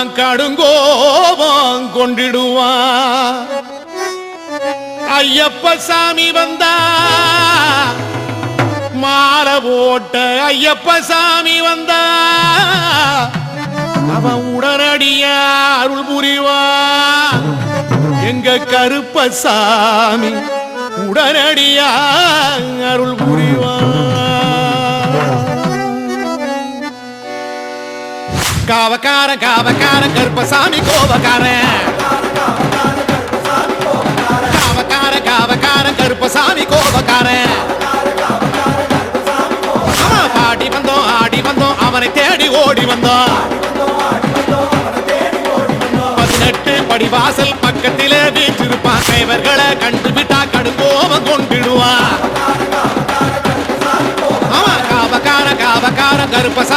அவன் கடுங்கோபம் கொண்டிடுவான். ஐயப்ப சாமி வந்தா மாலை போட்ட ஐயப்ப சாமி வந்தா அவன் உடனடியா அருள் புரிவான். எங்க கருப்பசாமி உடனடியா அருள் புரிவான். காவக்கார காவக்கார கருப்பசாமி கோபக்காரன். காவக்கார காவக்கார கருப்பசாமி கோபக்காரன். பாடி வந்தோம் ஆடி வந்தோம் அவனை தேடி ஓடி வந்தோம். 18 படிவாசல் பக்கத்திலே வீற்றிருப்பான். கைவர்களை கண்டுவிட்டா கடுங்கோபம் கொண்டிடுவான். காவக்கார காவக்கார கருப்பசாமி